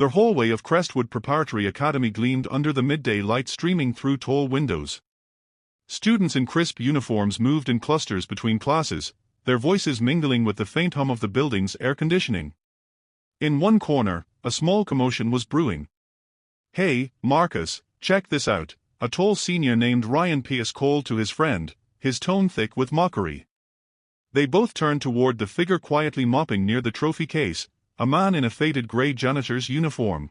The hallway of Crestwood Preparatory Academy gleamed under the midday light streaming through tall windows. Students in crisp uniforms moved in clusters between classes, their voices mingling with the faint hum of the building's air conditioning. In one corner, a small commotion was brewing. "Hey, Marcus, check this out," a tall senior named Ryan Pierce called to his friend, his tone thick with mockery. They both turned toward the figure quietly mopping near the trophy case, a man in a faded gray janitor's uniform.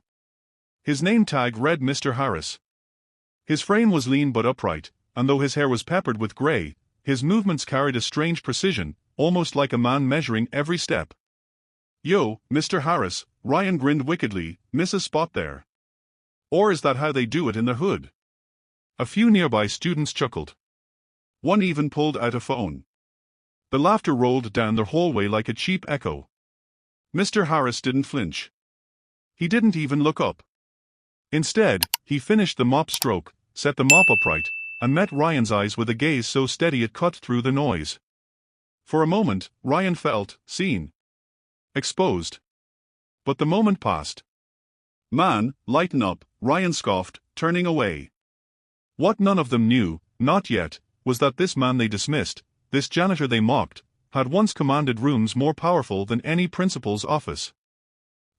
His name tag read Mr. Harris. His frame was lean but upright, and though his hair was peppered with gray, his movements carried a strange precision, almost like a man measuring every step. "Yo, Mr. Harris," Ryan grinned wickedly, "miss a spot there? Or is that how they do it in the hood?" A few nearby students chuckled. One even pulled out a phone. The laughter rolled down the hallway like a cheap echo. Mr. Harris didn't flinch. He didn't even look up. Instead, he finished the mop stroke, set the mop upright, and met Ryan's eyes with a gaze so steady it cut through the noise. For a moment, Ryan felt seen. Exposed. But the moment passed. "Man, lighten up," Ryan scoffed, turning away. What none of them knew, not yet, was that this man they dismissed, this janitor they mocked, had once commanded rooms more powerful than any principal's office.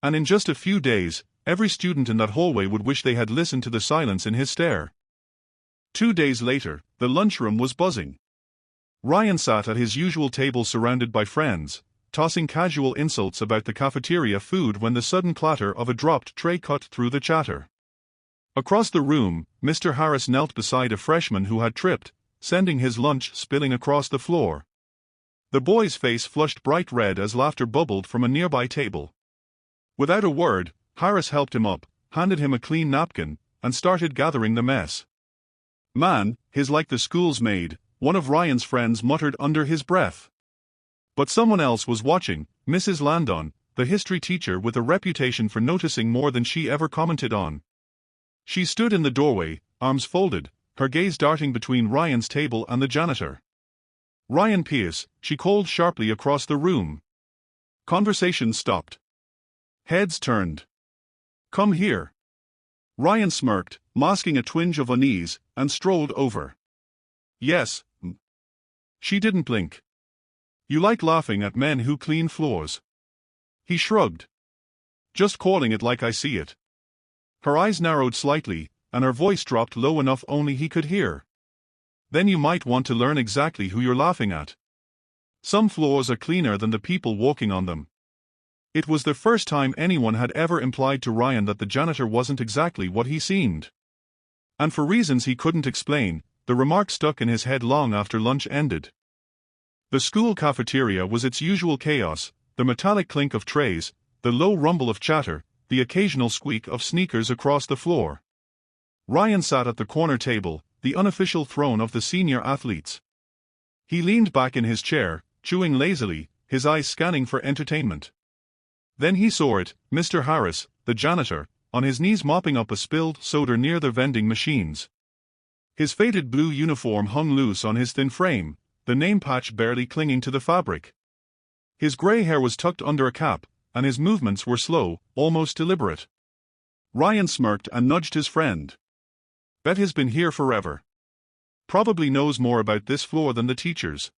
And in just a few days, every student in that hallway would wish they had listened to the silence in his stare. 2 days later, the lunchroom was buzzing. Ryan sat at his usual table surrounded by friends, tossing casual insults about the cafeteria food when the sudden clatter of a dropped tray cut through the chatter. Across the room, Mr. Harris knelt beside a freshman who had tripped, sending his lunch spilling across the floor. The boy's face flushed bright red as laughter bubbled from a nearby table. Without a word, Harris helped him up, handed him a clean napkin, and started gathering the mess. "Man, he's like the school's maid," one of Ryan's friends muttered under his breath. But someone else was watching, Mrs. Landon, the history teacher with a reputation for noticing more than she ever commented on. She stood in the doorway, arms folded, her gaze darting between Ryan's table and the janitor. "Ryan Pierce," she called sharply across the room. Conversation stopped. Heads turned. "Come here." Ryan smirked, masking a twinge of unease, and strolled over. "Yes." She didn't blink. "You like laughing at men who clean floors." He shrugged. "Just calling it like I see it." Her eyes narrowed slightly, and her voice dropped low enough only he could hear. "Then you might want to learn exactly who you're laughing at. Some floors are cleaner than the people walking on them." It was the first time anyone had ever implied to Ryan that the janitor wasn't exactly what he seemed. And for reasons he couldn't explain, the remark stuck in his head long after lunch ended. The school cafeteria was its usual chaos, the metallic clink of trays, the low rumble of chatter, the occasional squeak of sneakers across the floor. Ryan sat at the corner table, the unofficial throne of the senior athletes. He leaned back in his chair, chewing lazily, his eyes scanning for entertainment. Then he saw it, Mr. Harris, the janitor, on his knees mopping up a spilled soda near the vending machines. His faded blue uniform hung loose on his thin frame, the name patch barely clinging to the fabric. His gray hair was tucked under a cap, and his movements were slow, almost deliberate. Ryan smirked and nudged his friend. "Bet he's been here forever. Probably knows more about this floor than the teachers."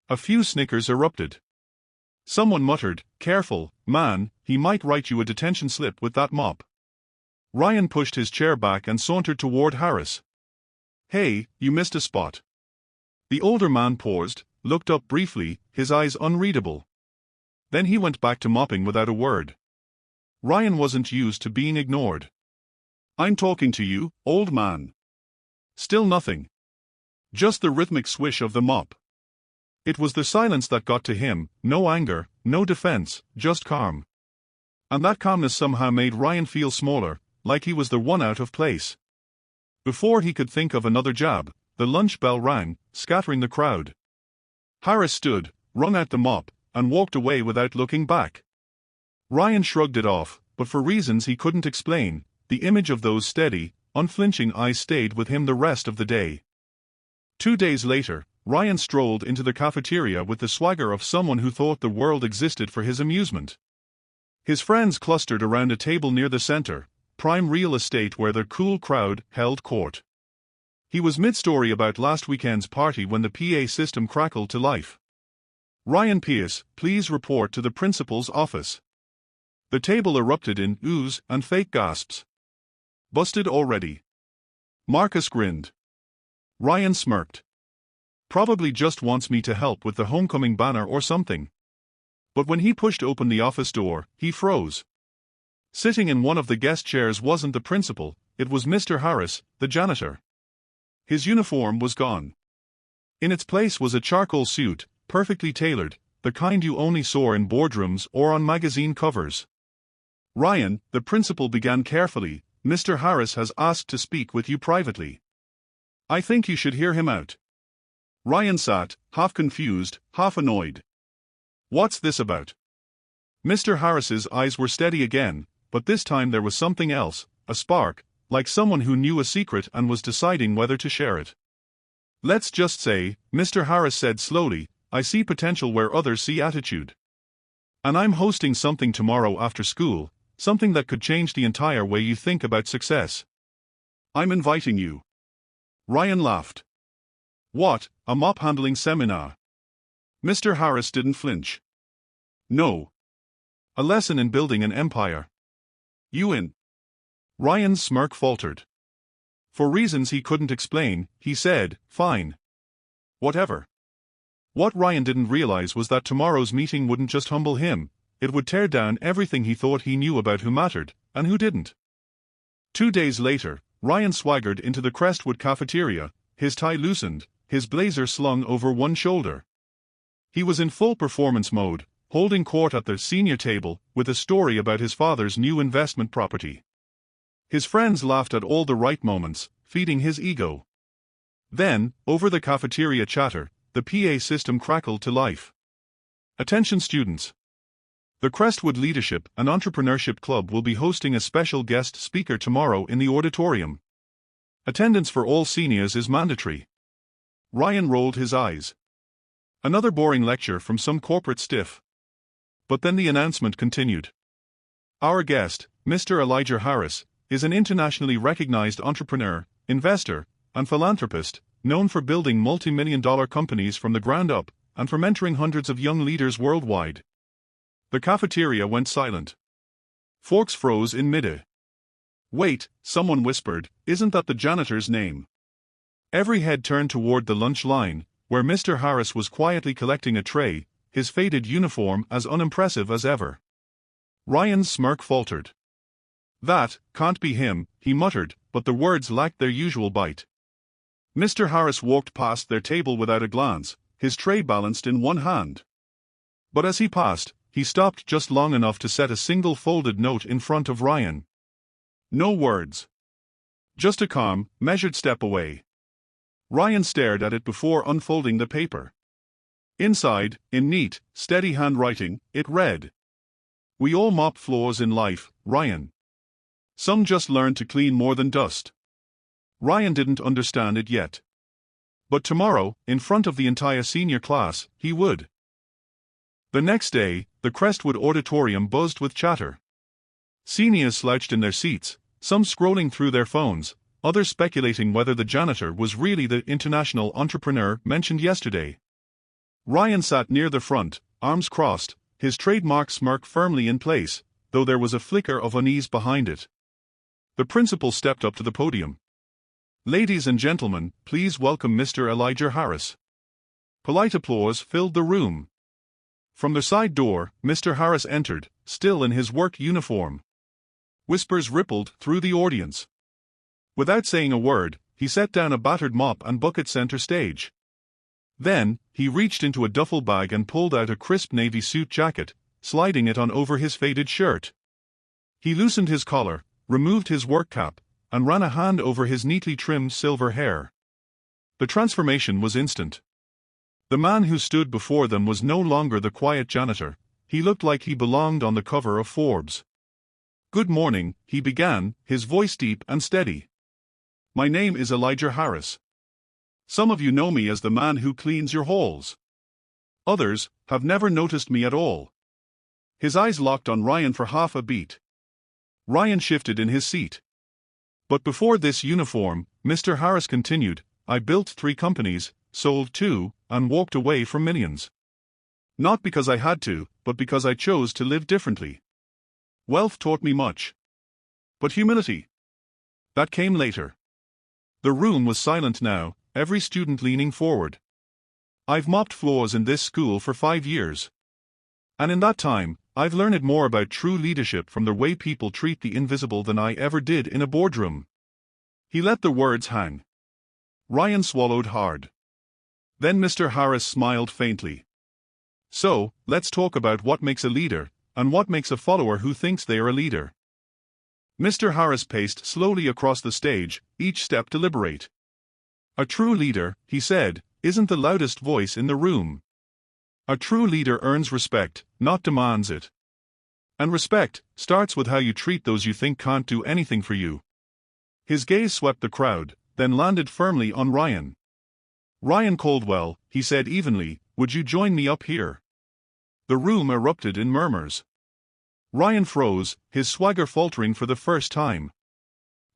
A few snickers erupted. Someone muttered, "Careful, man, he might write you a detention slip with that mop." Ryan pushed his chair back and sauntered toward Harris. "Hey, you missed a spot." The older man paused, looked up briefly, his eyes unreadable. Then he went back to mopping without a word. Ryan wasn't used to being ignored. "I'm talking to you, old man." Still nothing. Just the rhythmic swish of the mop. It was the silence that got to him, no anger, no defense, just calm. And that calmness somehow made Ryan feel smaller, like he was the one out of place. Before he could think of another jab, the lunch bell rang, scattering the crowd. Harris stood, wrung out the mop, and walked away without looking back. Ryan shrugged it off, but for reasons he couldn't explain, the image of those steady, unflinching eyes stayed with him the rest of the day. 2 days later, Ryan strolled into the cafeteria with the swagger of someone who thought the world existed for his amusement. His friends clustered around a table near the center, prime real estate where the cool crowd held court. He was mid-story about last weekend's party when the PA system crackled to life. "Ryan Pierce, please report to the principal's office." The table erupted in oohs and fake gasps. "Busted already?" Marcus grinned. Ryan smirked. "Probably just wants me to help with the homecoming banner or something." But when he pushed open the office door, he froze. Sitting in one of the guest chairs wasn't the principal, it was Mr. Harris, the janitor. His uniform was gone. In its place was a charcoal suit, perfectly tailored, the kind you only saw in boardrooms or on magazine covers. "Ryan," the principal began carefully, "Mr. Harris has asked to speak with you privately. I think you should hear him out." Ryan sat, half confused, half annoyed. "What's this about?" Mr. Harris's eyes were steady again, but this time there was something else, a spark, like someone who knew a secret and was deciding whether to share it. "Let's just say," Mr. Harris said slowly, "I see potential where others see attitude. And I'm hosting something tomorrow after school, something that could change the entire way you think about success. I'm inviting you." Ryan laughed. "What, a mop handling seminar?" Mr. Harris didn't flinch. "No. A lesson in building an empire. You in?" Ryan's smirk faltered. For reasons he couldn't explain, he said, "Fine. Whatever." What Ryan didn't realize was that tomorrow's meeting wouldn't just humble him, it would tear down everything he thought he knew about who mattered, and who didn't. 2 days later, Ryan swaggered into the Crestwood cafeteria, his tie loosened, his blazer slung over one shoulder. He was in full performance mode, holding court at the senior table, with a story about his father's new investment property. His friends laughed at all the right moments, feeding his ego. Then, over the cafeteria chatter, the PA system crackled to life. "Attention students. The Crestwood Leadership and Entrepreneurship Club will be hosting a special guest speaker tomorrow in the auditorium. Attendance for all seniors is mandatory." Ryan rolled his eyes. Another boring lecture from some corporate stiff. But then the announcement continued. "Our guest, Mr. Elijah Harris, is an internationally recognized entrepreneur, investor, and philanthropist, known for building multi-million-dollar companies from the ground up, and for mentoring hundreds of young leaders worldwide." The cafeteria went silent. Forks froze in mid-air. "Wait," someone whispered, "isn't that the janitor's name?" Every head turned toward the lunch line, where Mr. Harris was quietly collecting a tray, his faded uniform as unimpressive as ever. Ryan's smirk faltered. "That can't be him," he muttered, but the words lacked their usual bite. Mr. Harris walked past their table without a glance, his tray balanced in one hand. But as he passed, he stopped just long enough to set a single folded note in front of Ryan. No words. Just a calm, measured step away. Ryan stared at it before unfolding the paper. Inside, in neat, steady handwriting, it read, "We all mop floors in life, Ryan. Some just learn to clean more than dust." Ryan didn't understand it yet. But tomorrow, in front of the entire senior class, he would. The next day, the Crestwood auditorium buzzed with chatter. Seniors slouched in their seats, some scrolling through their phones, others speculating whether the janitor was really the international entrepreneur mentioned yesterday. Ryan sat near the front, arms crossed, his trademark smirk firmly in place, though there was a flicker of unease behind it. The principal stepped up to the podium. "Ladies and gentlemen, please welcome Mr. Elijah Harris." Polite applause filled the room. From the side door, Mr. Harris entered, still in his work uniform. Whispers rippled through the audience. Without saying a word, he set down a battered mop and bucket center stage. Then, he reached into a duffel bag and pulled out a crisp navy suit jacket, sliding it on over his faded shirt. He loosened his collar, removed his work cap, and ran a hand over his neatly trimmed silver hair. The transformation was instant. The man who stood before them was no longer the quiet janitor, he looked like he belonged on the cover of Forbes. "Good morning," he began, his voice deep and steady. "My name is Elijah Harris. Some of you know me as the man who cleans your halls. Others have never noticed me at all. His eyes locked on Ryan for half a beat. Ryan shifted in his seat. But before this uniform, Mr. Harris continued, I built 3 companies, sold 2, and walked away from millions. Not because I had to, but because I chose to live differently. Wealth taught me much. But humility, that came later. The room was silent now, every student leaning forward. I've mopped floors in this school for 5 years. And in that time, I've learned more about true leadership from the way people treat the invisible than I ever did in a boardroom. He let the words hang. Ryan swallowed hard. Then Mr. Harris smiled faintly. So, let's talk about what makes a leader, and what makes a follower who thinks they are a leader. Mr. Harris paced slowly across the stage, each step deliberate. A true leader, he said, isn't the loudest voice in the room. A true leader earns respect, not demands it. And respect starts with how you treat those you think can't do anything for you. His gaze swept the crowd, then landed firmly on Ryan. Ryan Caldwell, he said evenly, would you join me up here? The room erupted in murmurs. Ryan froze, his swagger faltering for the first time.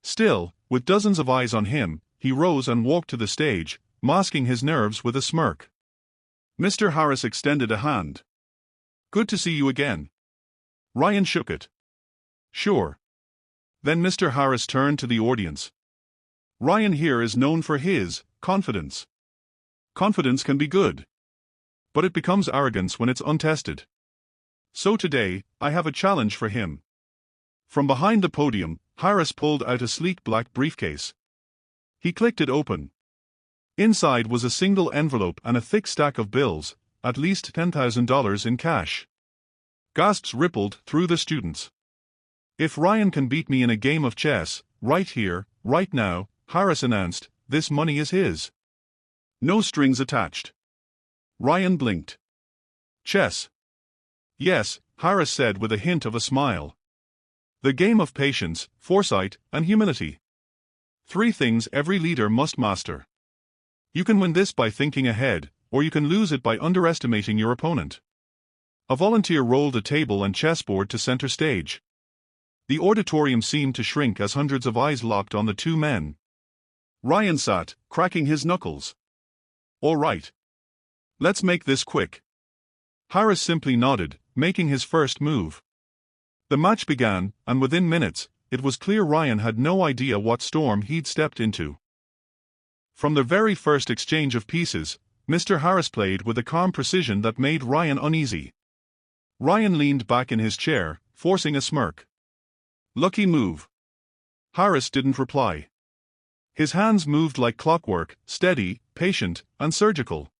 Still, with dozens of eyes on him, he rose and walked to the stage, masking his nerves with a smirk. Mr. Harris extended a hand. Good to see you again. Ryan shook it. Sure. Then Mr. Harris turned to the audience. Ryan here is known for his confidence. Confidence can be good. But it becomes arrogance when it's untested. So today, I have a challenge for him. From behind the podium, Harris pulled out a sleek black briefcase. He clicked it open. Inside was a single envelope and a thick stack of bills, at least $10,000 in cash. Gasps rippled through the students. If Ryan can beat me in a game of chess, right here, right now, Harris announced, this money is his. No strings attached. Ryan blinked. Chess. Yes, Harris said with a hint of a smile. The game of patience, foresight, and humility. 3 things every leader must master. You can win this by thinking ahead, or you can lose it by underestimating your opponent. A volunteer rolled a table and chessboard to center stage. The auditorium seemed to shrink as hundreds of eyes locked on the 2 men. Ryan sat, cracking his knuckles. All right. Let's make this quick. Harris simply nodded, making his first move. The match began, and within minutes, it was clear Ryan had no idea what storm he'd stepped into. From the very first exchange of pieces, Mr. Harris played with a calm precision that made Ryan uneasy. Ryan leaned back in his chair, forcing a smirk. Lucky move. Harris didn't reply. His hands moved like clockwork, steady, patient, and surgical.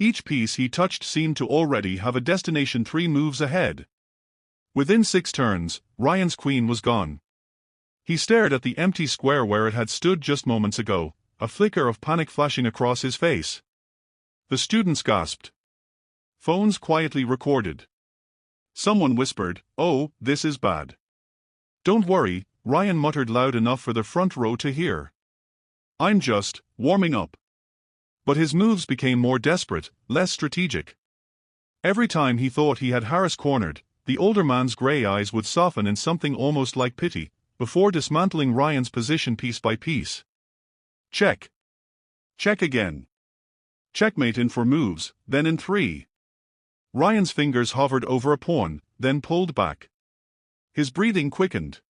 Each piece he touched seemed to already have a destination 3 moves ahead. Within 6 turns, Ryan's queen was gone. He stared at the empty square where it had stood just moments ago, a flicker of panic flashing across his face. The students gasped. Phones quietly recorded. Someone whispered, "Oh, this is bad." "Don't worry," Ryan muttered loud enough for the front row to hear. "I'm just warming up." But his moves became more desperate, less strategic. Every time he thought he had Harris cornered, the older man's grey eyes would soften in something almost like pity, before dismantling Ryan's position piece by piece. Check. Check again. Checkmate in 4 moves, then in 3. Ryan's fingers hovered over a pawn, then pulled back. His breathing quickened.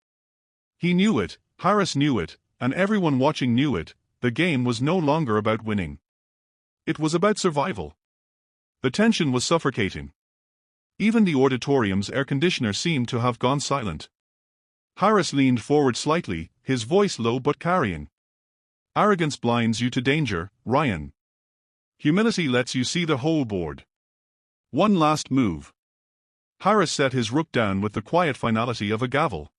He knew it, Harris knew it, and everyone watching knew it. The game was no longer about winning. It was about survival. The tension was suffocating. Even the auditorium's air conditioner seemed to have gone silent. Harris leaned forward slightly, his voice low but carrying. Arrogance blinds you to danger, Ryan. Humility lets you see the whole board. One last move. Harris set his rook down with the quiet finality of a gavel.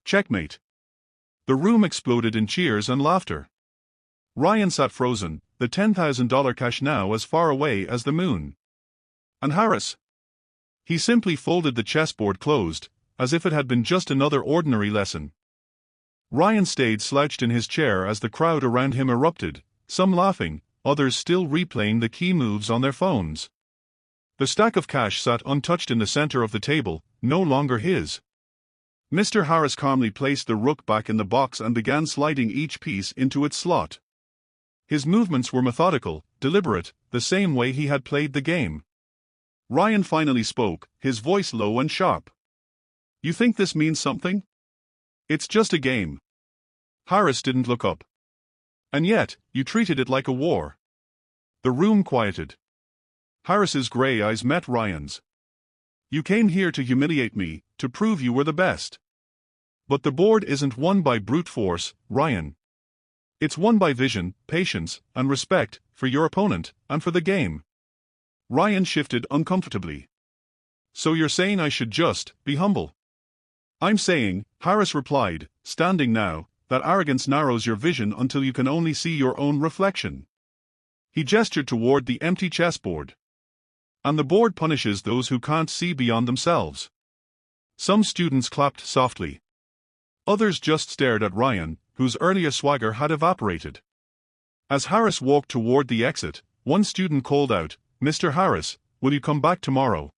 Checkmate. The room exploded in cheers and laughter. Ryan sat frozen, the $10,000 cash now as far away as the moon. And Harris? He simply folded the chessboard closed, as if it had been just another ordinary lesson. Ryan stayed slouched in his chair as the crowd around him erupted, some laughing, others still replaying the key moves on their phones. The stack of cash sat untouched in the center of the table, no longer his. Mr. Harris calmly placed the rook back in the box and began sliding each piece into its slot. His movements were methodical, deliberate, the same way he had played the game. Ryan finally spoke, his voice low and sharp. "You think this means something? It's just a game." Harris didn't look up. "And yet, you treated it like a war." The room quieted. Harris's gray eyes met Ryan's. "You came here to humiliate me, to prove you were the best. But the board isn't won by brute force, Ryan. It's won by vision, patience, and respect, for your opponent, and for the game." Ryan shifted uncomfortably. "So you're saying I should just be humble?" "I'm saying," Harris replied, standing now, "that arrogance narrows your vision until you can only see your own reflection." He gestured toward the empty chessboard. "And the board punishes those who can't see beyond themselves." Some students clapped softly. Others just stared at Ryan, whose earlier swagger had evaporated. As Harris walked toward the exit, one student called out, "Mr. Harris, will you come back tomorrow?"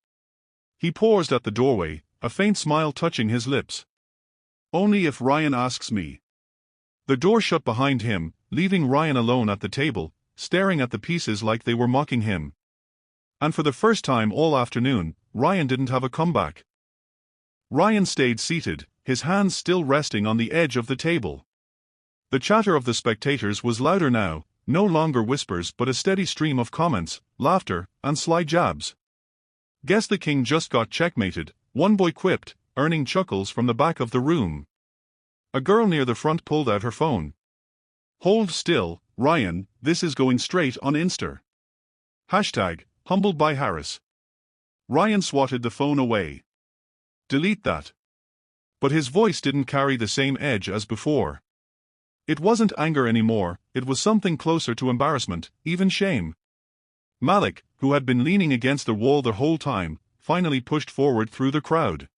He paused at the doorway, a faint smile touching his lips. "Only if Ryan asks me." The door shut behind him, leaving Ryan alone at the table, staring at the pieces like they were mocking him. And for the first time all afternoon, Ryan didn't have a comeback. Ryan stayed seated, his hands still resting on the edge of the table. The chatter of the spectators was louder now, no longer whispers but a steady stream of comments, laughter, and sly jabs. "Guess the king just got checkmated," one boy quipped, earning chuckles from the back of the room. A girl near the front pulled out her phone. "Hold still, Ryan, this is going straight on Insta. Hashtag, humbled by Harris." Ryan swatted the phone away. "Delete that." But his voice didn't carry the same edge as before. It wasn't anger anymore, it was something closer to embarrassment, even shame. Malik, who had been leaning against the wall the whole time, finally pushed forward through the crowd.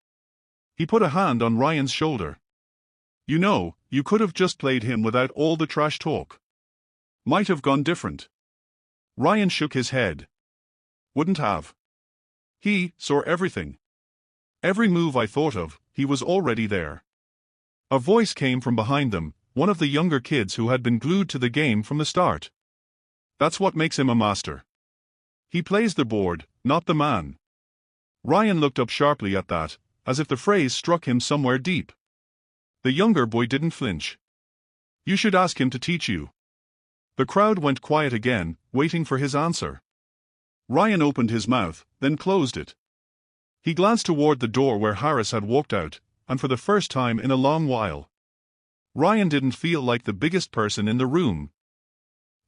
He put a hand on Ryan's shoulder. "You know, you could have just played him without all the trash talk. Might have gone different." Ryan shook his head. "Wouldn't have. He saw everything. Every move I thought of, he was already there." A voice came from behind them, one of the younger kids who had been glued to the game from the start. "That's what makes him a master. He plays the board, not the man." Ryan looked up sharply at that, as if the phrase struck him somewhere deep. The younger boy didn't flinch. "You should ask him to teach you." The crowd went quiet again, waiting for his answer. Ryan opened his mouth, then closed it. He glanced toward the door where Harris had walked out, and for the first time in a long while, Ryan didn't feel like the biggest person in the room.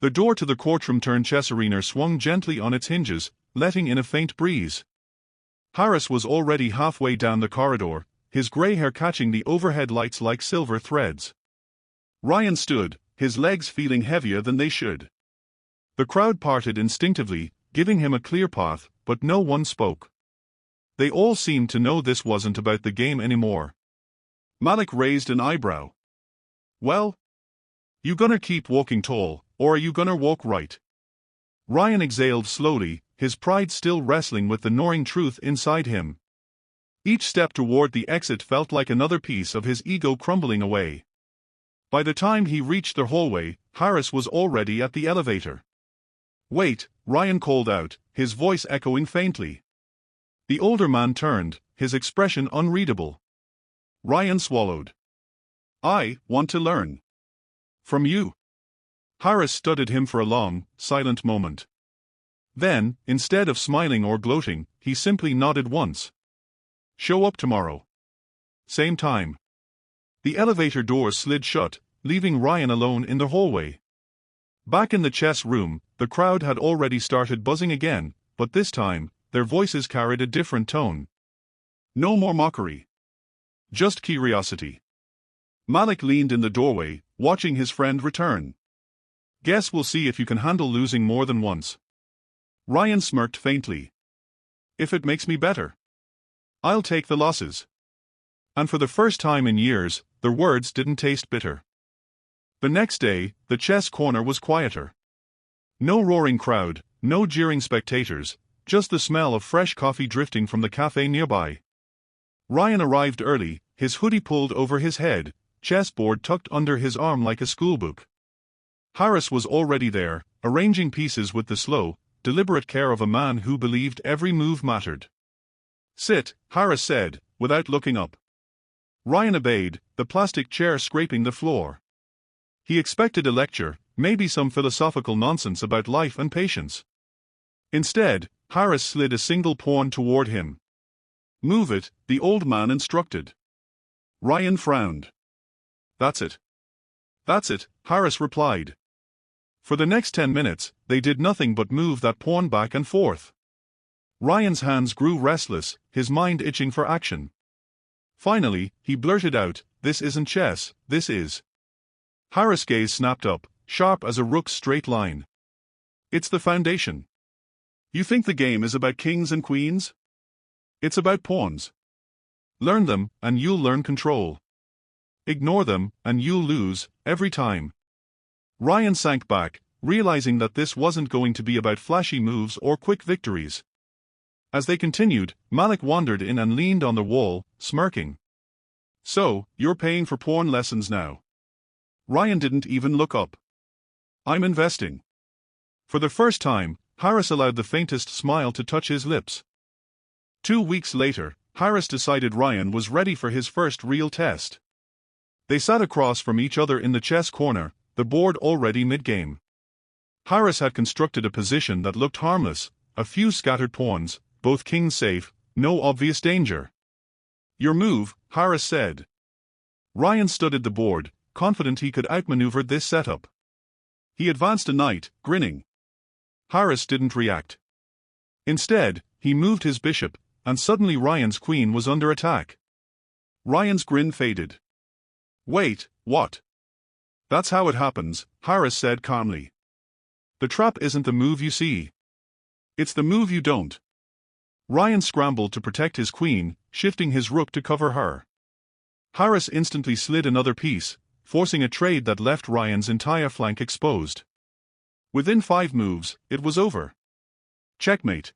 The door to the courtroom-turned-chess arena swung gently on its hinges, letting in a faint breeze. Harris was already halfway down the corridor, his gray hair catching the overhead lights like silver threads. Ryan stood, his legs feeling heavier than they should. The crowd parted instinctively, giving him a clear path, but no one spoke. They all seemed to know this wasn't about the game anymore. Malik raised an eyebrow. "Well? You gonna keep walking tall, or are you gonna walk right?" Ryan exhaled slowly, his pride still wrestling with the gnawing truth inside him. Each step toward the exit felt like another piece of his ego crumbling away. By the time he reached the hallway, Harris was already at the elevator. "Wait," Ryan called out, his voice echoing faintly. The older man turned, his expression unreadable. Ryan swallowed. "I want to learn. From you." Harris studied him for a long, silent moment. Then, instead of smiling or gloating, he simply nodded once. "Show up tomorrow. Same time." The elevator doors slid shut, leaving Ryan alone in the hallway. Back in the chess room, the crowd had already started buzzing again, but this time, their voices carried a different tone. No more mockery. Just curiosity. Malik leaned in the doorway, watching his friend return. "Guess we'll see if you can handle losing more than once." Ryan smirked faintly. "If it makes me better. I'll take the losses." And for the first time in years, the words didn't taste bitter. The next day, the chess corner was quieter. No roaring crowd, no jeering spectators, just the smell of fresh coffee drifting from the cafe nearby. Ryan arrived early, his hoodie pulled over his head, chessboard tucked under his arm like a schoolbook. Harris was already there, arranging pieces with the slow, deliberate care of a man who believed every move mattered. "Sit," Harris said, without looking up. Ryan obeyed, the plastic chair scraping the floor. He expected a lecture, maybe some philosophical nonsense about life and patience. Instead, Harris slid a single pawn toward him. "Move it," the old man instructed. Ryan frowned. "That's it." "That's it," Harris replied. For the next 10 minutes, they did nothing but move that pawn back and forth. Ryan's hands grew restless, his mind itching for action. Finally, he blurted out, "This isn't chess, this is." Harris' gaze snapped up, sharp as a rook's straight line. "It's the foundation. You think the game is about kings and queens? It's about pawns. Learn them, and you'll learn control. Ignore them, and you'll lose, every time." Ryan sank back, realizing that this wasn't going to be about flashy moves or quick victories. As they continued, Malik wandered in and leaned on the wall, smirking. "So, you're paying for pawn lessons now?" Ryan didn't even look up. "I'm investing." For the first time, Harris allowed the faintest smile to touch his lips. 2 weeks later, Harris decided Ryan was ready for his first real test. They sat across from each other in the chess corner, the board already mid-game. Harris had constructed a position that looked harmless, a few scattered pawns, both kings safe, no obvious danger. "Your move," Harris said. Ryan studied the board, confident he could outmaneuver this setup. He advanced a knight, grinning. Harris didn't react. Instead, he moved his bishop, and suddenly Ryan's queen was under attack. Ryan's grin faded. "Wait, what?" "That's how it happens," Harris said calmly. "The trap isn't the move you see. It's the move you don't." Ryan scrambled to protect his queen, shifting his rook to cover her. Harris instantly slid another piece, forcing a trade that left Ryan's entire flank exposed. Within 5 moves, it was over. Checkmate.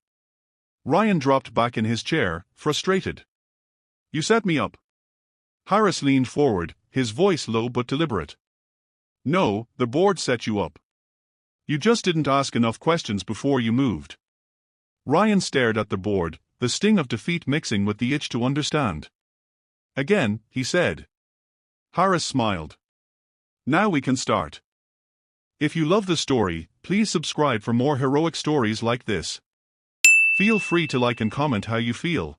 Ryan dropped back in his chair, frustrated. "You set me up." Harris leaned forward, his voice low but deliberate. "No, the board set you up. You just didn't ask enough questions before you moved." Ryan stared at the board, the sting of defeat mixing with the itch to understand. "Again," he said. Harris smiled. "Now we can start." If you love the story, please subscribe for more heroic stories like this. Feel free to like and comment how you feel.